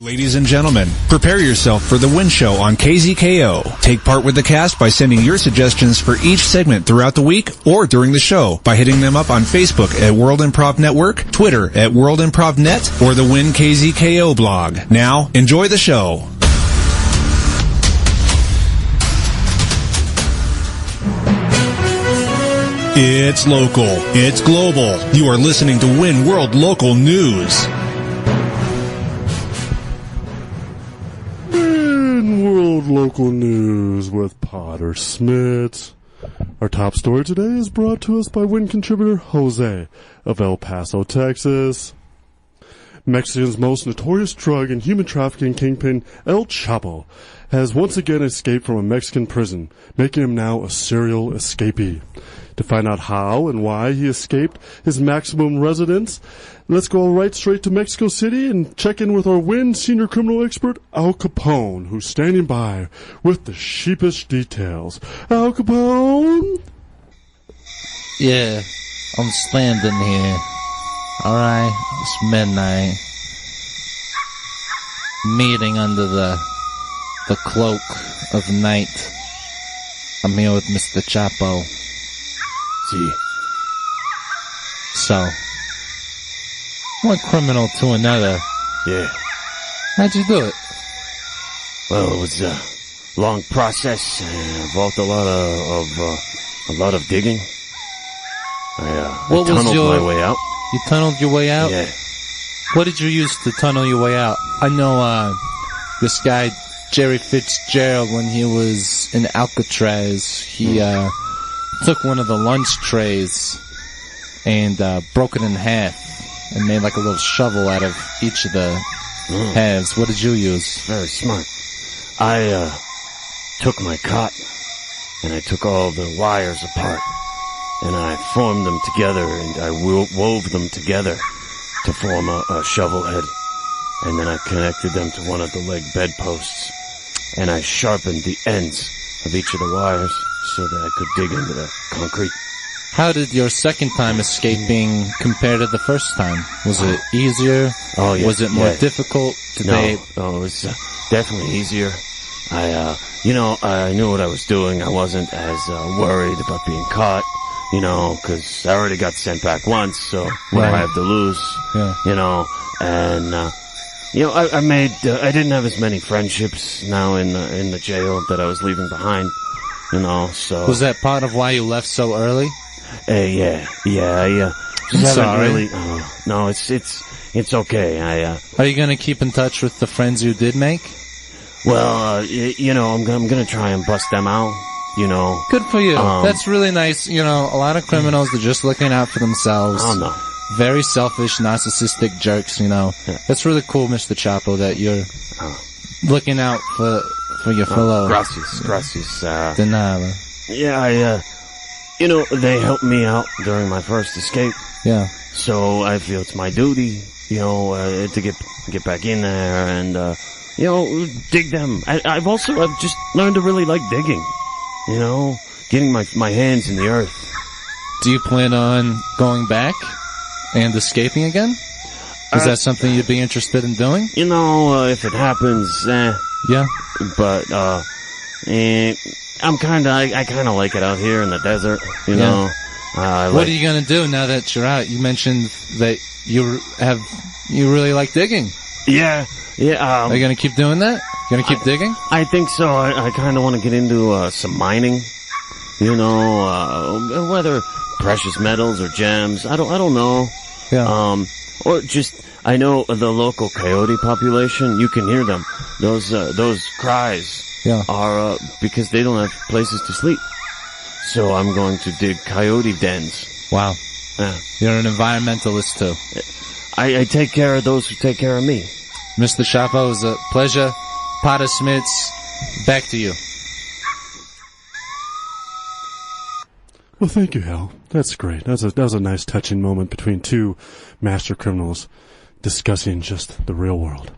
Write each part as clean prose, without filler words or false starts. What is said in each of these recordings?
Ladies and gentlemen, prepare yourself for the WIN Show on KZKO. Take part with the cast by sending your suggestions for each segment throughout the week or during the show by hitting them up on Facebook at World Improv Network, Twitter at World Improv Net, or the WIN KZKO blog. Now, enjoy the show. It's local. It's global. You are listening to WIN World Local News. World Local News with Potter Smittss. Our top story today is brought to us by WIN contributor Jose of El Paso, Texas. Mexico's most notorious drug and human trafficking kingpin, El Chapo, has once again escaped from a Mexican prison, making him now a serial escapee. To find out how and why he escaped his maximum residence, let's go right straight to Mexico City and check in with our WIN senior criminal expert, Al Capone, who's standing by with the sheepish details. Al Capone? Yeah, I'm standing here. Alright, it's midnight. Meeting under the cloak of night. I'm here with Mr. Chapo. See. So, one criminal to another. Yeah. How'd you do it? Well, it was a long process. Involved a lot of digging. I tunneled my way out. You tunneled your way out? Yeah. What did you use to tunnel your way out? I know, this guy, Jerry Fitzgerald, when he was in Alcatraz, he, took one of the lunch trays and, broke it in half and made like a little shovel out of each of the halves. What did you use? Very smart. I, took my cot and I took all the wires apart and I formed them together and I wove them together to form a shovel head. And then I connected them to one of the leg bedposts and I sharpened the ends of each of the wires so that I could dig into the concrete. How did your second time escaping compare to the first time? Was it easier? Oh, yeah. Was it more difficult? No, it was definitely easier. I knew what I was doing. I wasn't as worried about being caught, because I already got sent back once, so what do I have to lose? Yeah. And I didn't have as many friendships now in the jail that I was leaving behind, so. Was that part of why you left so early? Yeah. I'm sorry. No, it's okay. Are you gonna keep in touch with the friends you did make? Well, I'm gonna try and bust them out, Good for you. That's really nice. A lot of criminals are just looking out for themselves. I don't know. Very selfish, narcissistic jerks, That's really cool, Mr. Chapo, that you're looking out for your fellow. Gracias. De nada. Yeah, they helped me out during my first escape. Yeah. So I feel it's my duty, to get back in there and, dig them. I've just learned to really like digging, getting my hands in the earth. Do you plan on going back and escaping again? Is that something you'd be interested in doing? If it happens, Yeah. But, I kind of like it out here in the desert, Yeah. What are you gonna do now that you're out? You mentioned that you really like digging. Yeah. Are you gonna keep doing that? You gonna keep digging? I think so. I kind of want to get into, some mining. Whether precious metals or gems. I don't know. Yeah. Or just, I know the local coyote population, you can hear them. Those cries. Yeah. Are, because they don't have places to sleep. So I'm going to dig coyote dens. Wow. Yeah. You're an environmentalist too. I take care of those who take care of me. Mr. Chapo, it was a pleasure. Potter Smittss, back to you. Well, thank you, Hal. That's great. That was a nice touching moment between two master criminals discussing just the real world.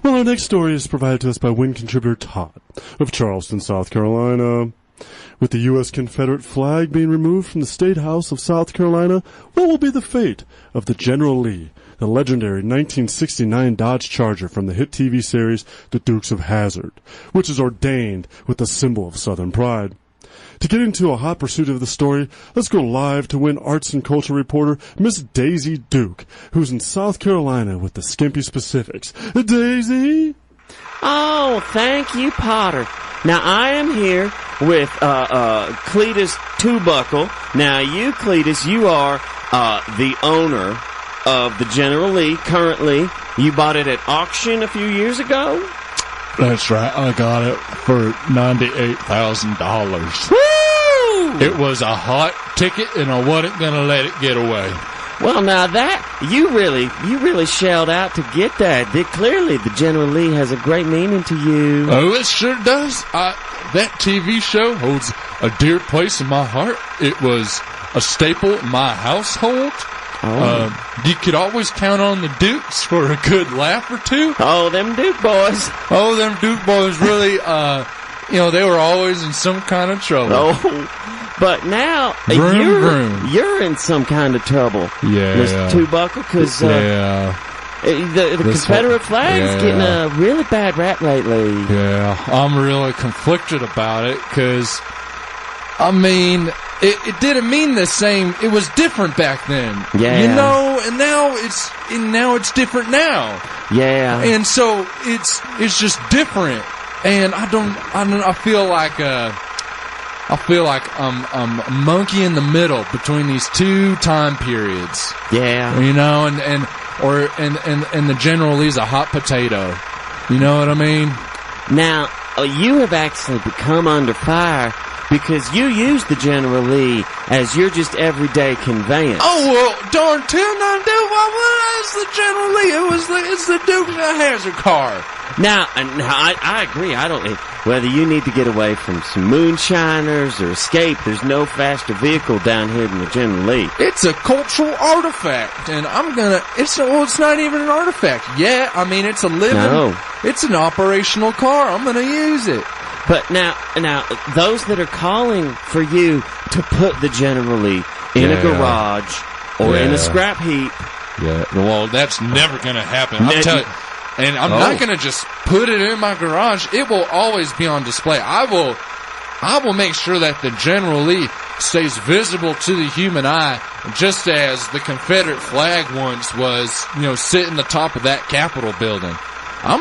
Well, our next story is provided to us by WIN contributor Todd of Charleston, South Carolina. With the U.S. Confederate flag being removed from the State House of South Carolina, what will be the fate of the General Lee, the legendary 1969 Dodge Charger from the hit TV series The Dukes of Hazzard, which is ordained with the symbol of Southern pride. To get into a hot pursuit of the story, let's go live to WIN arts and culture reporter Miss Daisy Duke, who's in South Carolina with the skimpy specifics. Daisy? Oh, thank you, Potter. Now, I am here with Cletus Twobuckle. Now, you, Cletus, you are the owner of the General Lee. Currently, you bought it at auction a few years ago? That's right. I got it for $98,000. Woo! It was a hot ticket, and I wasn't going to let it get away. Well, now that, you really shelled out to get that. Clearly, the General Lee has a great meaning to you. Oh, it sure does. That TV show holds a dear place in my heart. It was a staple in my household. Oh. You could always count on the Dukes for a good laugh or two. Oh, them Duke boys. Oh, them Duke boys really, they were always in some kind of trouble. Oh, but now you're in some kind of trouble. Yeah. Mr. Twobuckle, because the Confederate flag's getting a really bad rap lately. Yeah, I'm really conflicted about it, because, I mean, it didn't mean the same. It was different back then. Yeah. You know, and now it's different now. Yeah. And so it's just different. And I feel like I'm a monkey in the middle between these two time periods. Yeah. You know, and the General Lee's a hot potato. You know what I mean? Now, you have actually become under fire because you use the General Lee as your just everyday conveyance. Oh, well, darn tootin' what was the General Lee? It's the Dukes of Hazzard car. Now, I agree. I don't, whether you need to get away from some moonshiners or escape, there's no faster vehicle down here than the General Lee. It's a cultural artifact, and it's not even an artifact. Yeah, I mean, it's a living, it's an operational car. I'm gonna use it. But now, those that are calling for you to put the General Lee in a garage or in a scrap heap. Yeah, well, that's never gonna happen. I'll tell you. And I'm not going to just put it in my garage. It will always be on display. I will make sure that the General Lee stays visible to the human eye, just as the Confederate flag once was, sitting the top of that Capitol building. I'll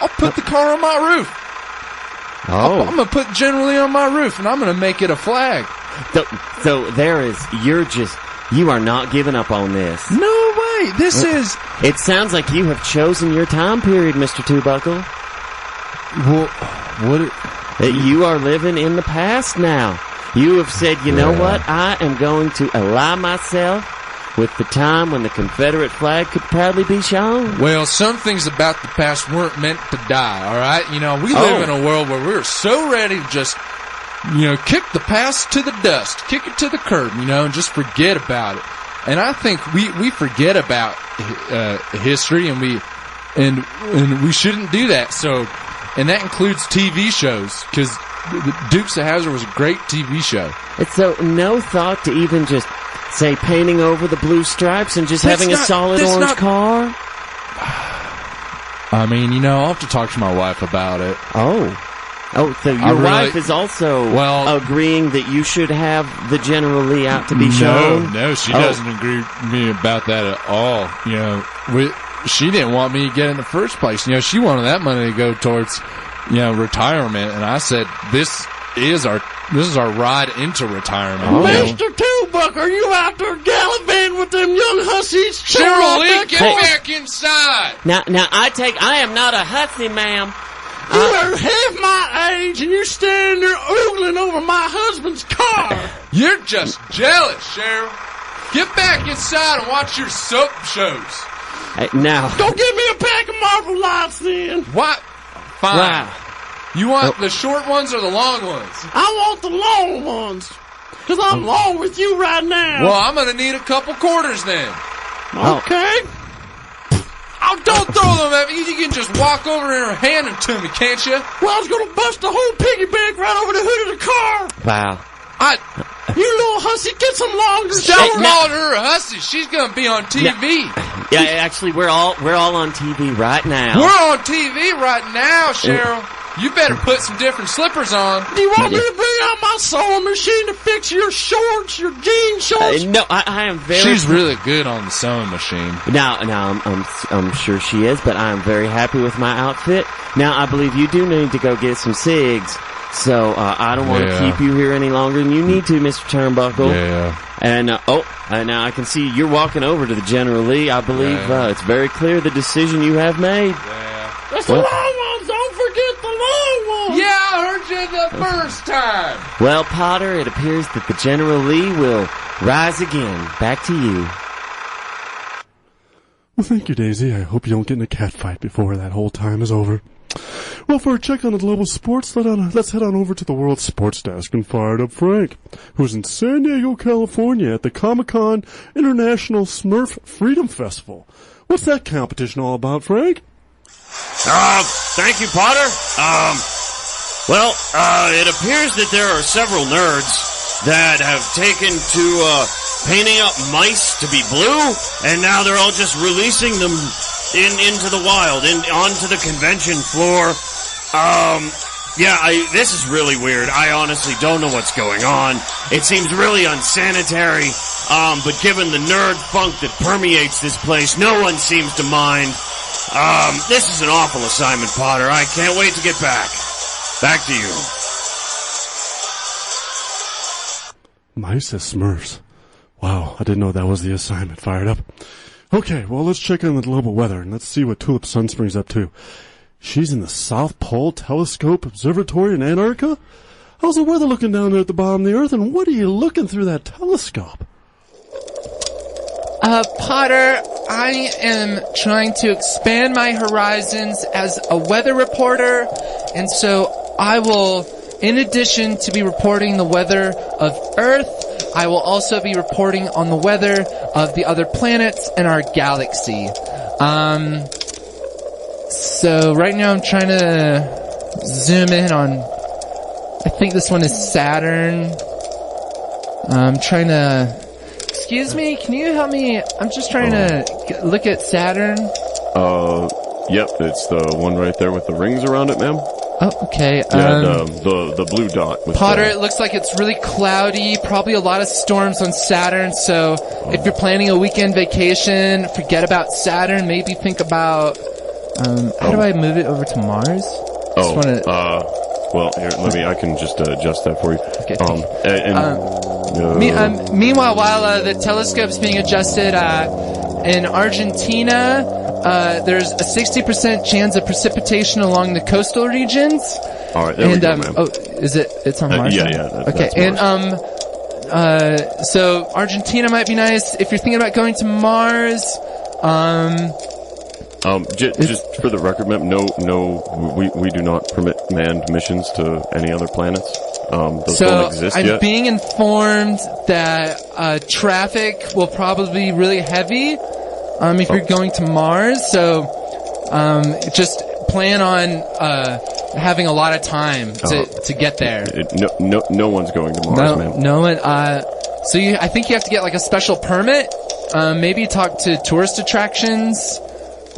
put the car on my roof. Oh. I'm going to put General Lee on my roof, and I'm going to make it a flag. So you are not giving up on this. No way. This is... It sounds like you have chosen your time period, Mr. Twobuckle. Well, You are living in the past now. You have said, you know what? I am going to ally myself with the time when the Confederate flag could proudly be shown. Well, some things about the past weren't meant to die, all right? We live in a world where we're so ready to just... kick the past to the dust, kick it to the curb, and just forget about it. And I think we forget about history, and we shouldn't do that. So, and that includes TV shows, because the Dukes of Hazzard was a great TV show. It's so no thought to even just say painting over the blue stripes and just having a solid orange car. I mean, I'll have to talk to my wife about it. Oh, so your wife is also agreeing that you should have the General Lee out to be shown? No, she doesn't agree with me about that at all. She didn't want me to get in the first place. She wanted that money to go towards, retirement, and I said, this is our ride into retirement. Oh. Mr. Twobuckle, are you out there gallivanting with them young hussies? General Lee, get back inside! Now, I am not a hussy, ma'am. You are half my age, and you're standing there oogling over my husband's car. You're just jealous, Cheryl. Get back inside and watch your soap shows. Now. Go get me a pack of Marble Lights, then. What? Fine. Wow. You want the short ones or the long ones? I want the long ones, because I'm long with you right now. Well, I'm going to need a couple quarters then. Okay. Oh, don't throw them at me. You can just walk over there and hand them to me, can't you? Well, I was going to bust the whole piggyback right over the hood of the car. Wow. You little hussy, get some longer shorts. Don't call her a hussy. She's gonna be on TV. Yeah, actually, we're all on TV right now. We're on TV right now, Cheryl. You better put some different slippers on. Do you want me to bring out my sewing machine to fix your shorts, your jean shorts? No, I am very... She's really good on the sewing machine. Now, I'm sure she is, but I am very happy with my outfit. Now, I believe you do need to go get some cigs, so I don't want to keep you here any longer than you need to, Mr. Turnbuckle. Yeah. And, now I can see you're walking over to the General Lee. I believe it's very clear the decision you have made. Yeah. That's the long ones! Don't forget the long ones! Yeah, I heard you the first time. Well, Potter, it appears that the General Lee will rise again. Back to you. Well, thank you, Daisy. I hope you don't get in a cat fight before that whole time is over. Well, for a check on the global sports, let's head on over to the World Sports Desk and fired up Frank, who's in San Diego, California at the Comic-Con International Smurf Freedom Festival. What's that competition all about, Frank? Thank you, Potter. It appears that there are several nerds that have taken to painting up mice to be blue, and now they're all just releasing them into the wild, onto the convention floor. This is really weird. I honestly don't know what's going on. It seems really unsanitary, but given the nerd funk that permeates this place, no one seems to mind. This is an awful assignment, Potter. I can't wait to get back. Back to you. Mice as Smurfs. Wow, I didn't know that was the assignment. Fired up. Okay, well, let's check on the global weather, and let's see what Tulip Sunspring's up to. She's in the South Pole Telescope Observatory in Antarctica? How's the weather looking down there at the bottom of the Earth, and what are you looking through that telescope? Potter, I am trying to expand my horizons as a weather reporter, and so I will, in addition to be reporting the weather of Earth, I will also be reporting on the weather of the other planets in our galaxy. So right now I'm trying to zoom in on, I think this one is Saturn. I'm trying to, excuse me, can you help me? I'm just trying to look at Saturn. Yep, it's the one right there with the rings around it, ma'am. Oh, okay. Yeah, the blue dot. With Potter, it looks like it's really cloudy, probably a lot of storms on Saturn, so if you're planning a weekend vacation, forget about Saturn, maybe think about, how do I move it over to Mars? Well, here, I can just adjust that for you. Okay. Meanwhile, while the telescope's being adjusted, in Argentina, there's a 60% chance of precipitation along the coastal regions. All right, there we go, ma'am. Oh, is it? It's on Mars. Okay, and so Argentina might be nice if you're thinking about going to Mars. Just for the record, ma'am, we do not permit manned missions to any other planets. Those don't exist yet. I'm being informed that traffic will probably be really heavy if you're going to Mars. So just plan on having a lot of time to get there. No one's going to Mars, ma'am. No one. So I think you have to get like a special permit. Maybe talk to tourist attractions.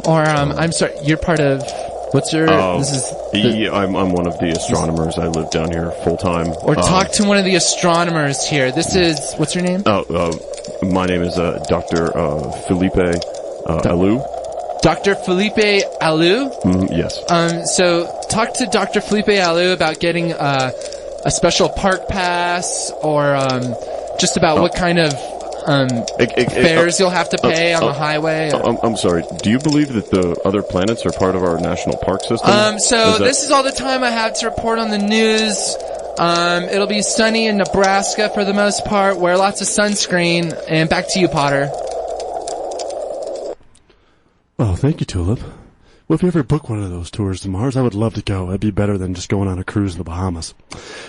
Or, I'm sorry, you're part of, what's your, I'm one of the astronomers. I live down here full time. Or talk to one of the astronomers here. This is, what's your name? My name is, Dr. Felipe, Alou. Dr. Felipe Alou? Yes. So, talk to Dr. Felipe Alou about getting, a special park pass, or, just about what kind of, fares you'll have to pay on the highway. I'm sorry. Do you believe that the other planets are part of our national park system? This is all the time I have to report on the news. It'll be sunny in Nebraska for the most part. Wear lots of sunscreen. And back to you, Potter. Oh, thank you, Tulip. Well, if you ever book one of those tours to Mars, I would love to go. That'd be better than just going on a cruise in the Bahamas.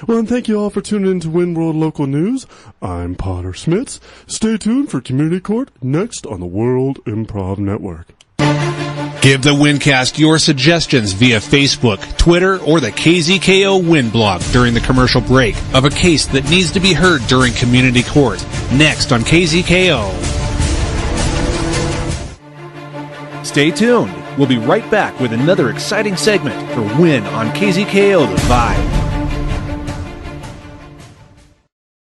Well, and thank you all for tuning in to WIN World Local News. I'm Potter Smittss. Stay tuned for Community Court next on the World Improv Network. Give the WinCast your suggestions via Facebook, Twitter, or the KZKO Win blog during the commercial break of a case that needs to be heard during community court. Next on KZKO. Stay tuned. We'll be right back with another exciting segment for WIN on KZKO The Vibe.